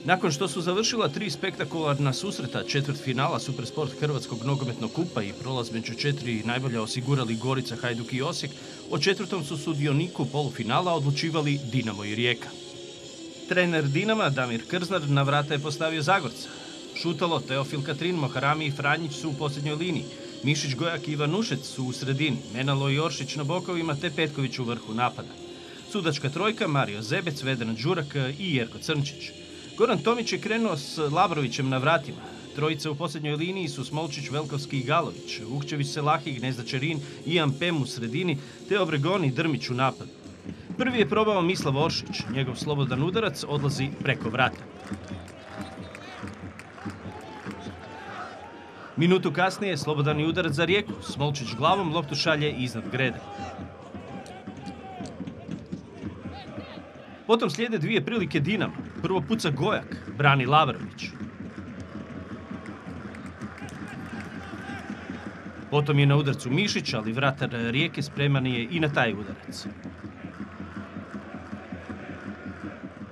Nakon što su završila 3 spektakularna susreta četvrtfinala Supersport Hrvatskog nogometnog kupa i prolaz među 4 najbolja osigurali Gorica, Hajduk i Osijek, o četvrtom su sudioniku polufinala odlučivali Dinamo i Rijeka. Trener Dinama Damir Krznar na vrata je postavio Zagorca. Šutalo, Teofil Katrin, Moharami i Franjić su u posljednjoj liniji. Mišić, Gojak i Ivanušec su u sredini, Menalo i Oršić na bokovima te Petković u vrhu napada. Sudačka trojka Mario Zebec, Vedran Đurak i Jerko Crnčić. Goran Tomić je krenuo s Labrovićem na vratima. Trojice u posljednjoj liniji su Smolčić, Velkovski i Galović, Vukčević, Selahi, Gnezda Čerin, Ian Pem u sredini te Obregon i Drmić u napadu. Prvi je probao Mislav Oršić, njegov slobodan udarac odlazi preko vrata. Minutu kasnije slobodani udarac za Rijeku, Smolčić glavom loptu šalje iznad grede. Potom slijede 2 prilike Dinama. Prvo puca Gojak, brani Labrović. Potom je na udarcu Mišić, ali vratar Rijeke spreman je i na taj udarac.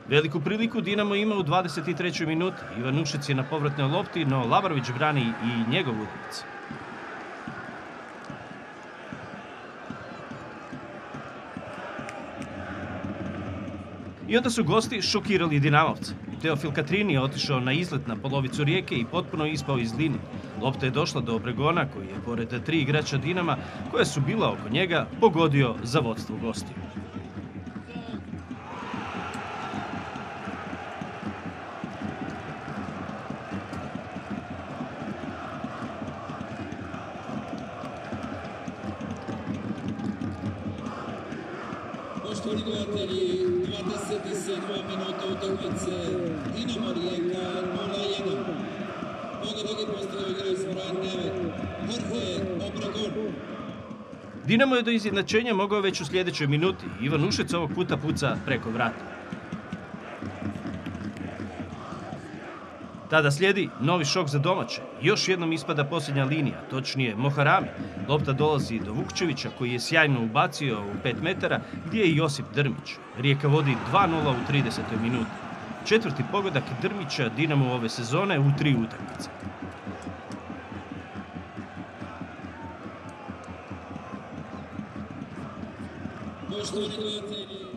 Veliku priliku Dinamo ima u 23. minuti. Ivanušec je na povratnoj lopti, no Labrović brani i njegov udarac. I onda su gosti šokirali Dinamovce. Teofil Katrin je otišao na izlet na polovicu Rijeke i potpuno ispao iz linije. Lopta je došla do Obregona, koji je pored 3 igrača Dinama, koja su bila oko njega, pogodio za vodstvo gostiju. Poštovani gledatelji, 27. minuta utakmice, Dinamo Rijeka 0:1. Pogodak je postavio igraju s brojem 9, Jorge Obregon. Dinamo je do izjednačenja mogao već u sljedećoj minuti. Ivanušec ovog puta puca preko vrata. Tada slijedi novi šok za domaće. Još jednom ispada posljednja linija, točnije Moharami. Lopta dolazi do Vukčevića koji je sjajno ubacio u 5 metara gdje je Josip Drmić. Rijeka vodi 2:0 u 30. minuti. Četvrti pogodak Drmića Dinamo ove sezone u 3 utakmice.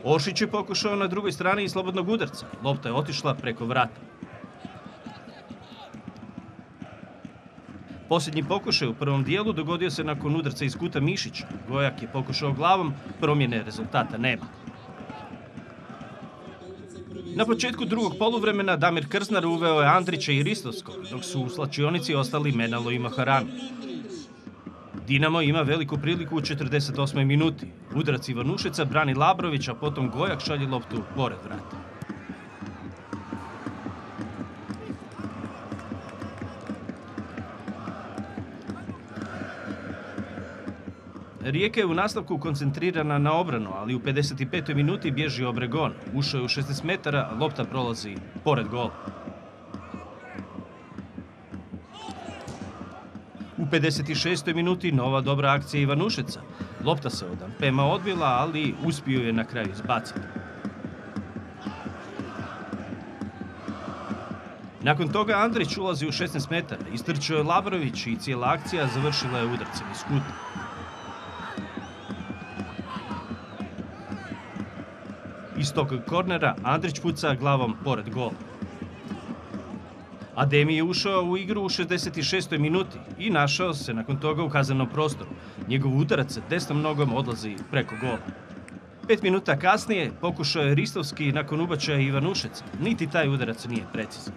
Oršić je pokušao na drugoj strani i slobodnog udarca. Lopta je otišla preko vrata. Posljednji pokušaj u prvom dijelu dogodio se nakon udarca iz kuta Mišića. Gojak je pokušao glavom, promjene rezultata nema. Na početku drugog poluvremena Damir Krznar uveo je Andrića i Ristovskog, dok su u slačionici ostali Menalo i Moharami. Dinamo ima veliku priliku u 48. minuti. Udarac Ivanušeca brani Labrovića, potom Gojak šalje loptu pored vrata. Rijeka je u nastavku koncentrirana na obranu, ali u 55. minuti bježi Obregon. Ušao je u 16 metara, lopta prolazi pored gola. U 56. minuti nova dobra akcija Ivanušeca. Lopta se od Pema odbila, ali uspio je na kraju izbaciti. Nakon toga Andrić ulazi u 16 metara, istrčao je Labrović i cijela akcija završila je udarcem iz kuta. Iz tog kornera Andrić puca glavom pored gola. Ademi je ušao u igru u 66. minuti i našao se nakon toga u kaznenom prostoru. Njegov udarac desnom nogom odlazi preko gola. 5 minuta kasnije pokušao je Ristovski nakon ubačaja Ivanušeca. Niti taj udarac nije precizan.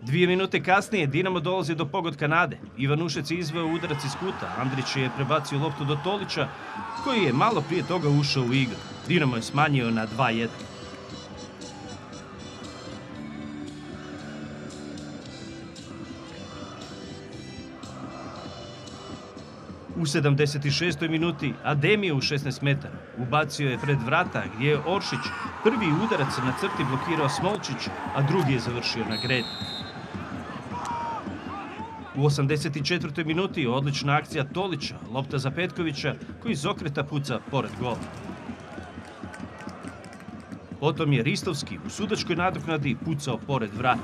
2 minute kasnije Dinamo dolazi do pogotka nade. Ivanušec je izveo udarac iz kuta. Andrić je prebacio loptu do Tolića, koji je malo prije toga ušao u igru. Dinamo je smanjio na 2:1. U 76. minuti Ademi u 16 metara. Ubacio je pred vrata gdje je Oršić prvi udarac na crti blokirao Smolčić, a drugi je završio na gredi. U 84. minuti odlična akcija Tolića, lopta za Petkovića koji iz okreta puca pored gola. Potom je Ristovski u sudačkoj nadoknadi pucao pored vrata.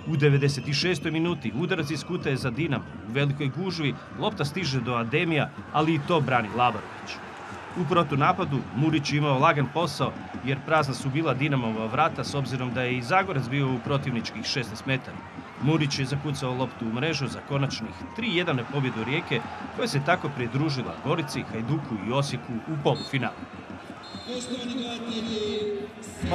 U 96. minuti udarac iz kuta je za Dinamo. U velikoj gužvi lopta stiže do Ademija, ali i to brani Labarović. U protunapadu Murić imao lagan posao jer prazna su bila Dinamova vrata s obzirom da je i Zagorac bio u protivničkih 16 metara. Murić je zakucao loptu u mrežu za konačnih 3:1 na pobjedu Rijeke koja se tako pridružila Gorici, Hajduku i Osijeku u polufinalu.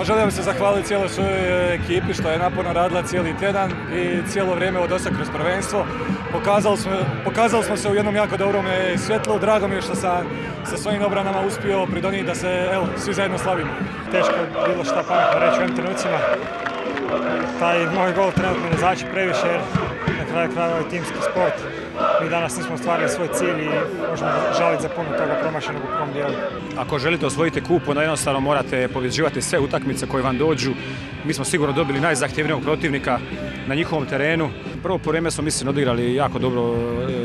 Želim bi se zahvaliti cijeloj svojoj ekipi što je naporno radila cijeli tjedan i cijelo vrijeme od osam kroz prvenstvo. Pokazali smo se u jednom jako dobrom svjetlu. Drago mi je što sam sa svojim obranama uspio pridonijeti da se svi zajedno slavimo. Teško bilo šta pametno reći u ovim trenucima. Taj moj gol trenutno ne znači previše jer na kraju krajeva je timski sport. Mi danas nismo ostvarili svoj cilj i možemo žaliti za puno toga promašenog u prvom dijelu. Ako želite osvojiti kup, onda jednostavno morate pobjeđivati sve utakmice koje vam dođu. Mi smo sigurno dobili najzahtjevnijeg protivnika na njihovom terenu. Prvo po vrijeme smo odigrali jako dobro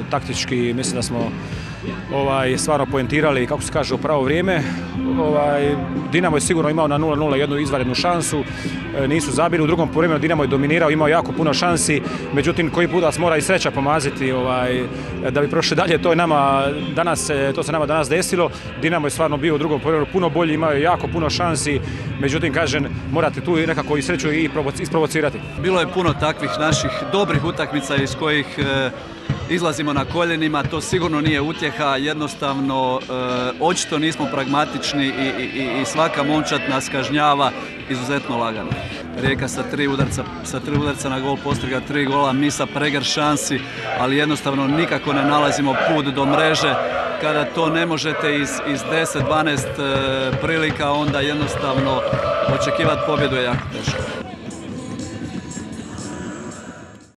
taktički, mislim da smo stvarno poentirali, kako se kaže, u pravo vrijeme. Dinamo je sigurno imao na 0:0 jednu izvanrednu šansu, nisu zabili. U drugom vremenu Dinamo je dominirao, imao jako puno šansi, međutim koji put vas mora i sreća pomaziti da bi prošli dalje. To se nama danas desilo. Dinamo je stvarno bio u drugom vremenu puno bolji, imao je jako puno šansi, međutim kažem morate tu nekako i sreću i isprovocirati. Bilo je puno takvih naših dobrih utakmica iz kojih izlazimo na koljenima, to sigurno nije utjeha, jednostavno očito nismo pragmatični i svaka momčad nas kažnjava izuzetno lagano. Rijeka sa tri udarca na gol postigla 3 gola, mi sa pregršt šansi, ali jednostavno nikako ne nalazimo put do mreže. Kada to ne možete iz 10-12 prilika, onda jednostavno očekivati pobjedu je jako teško.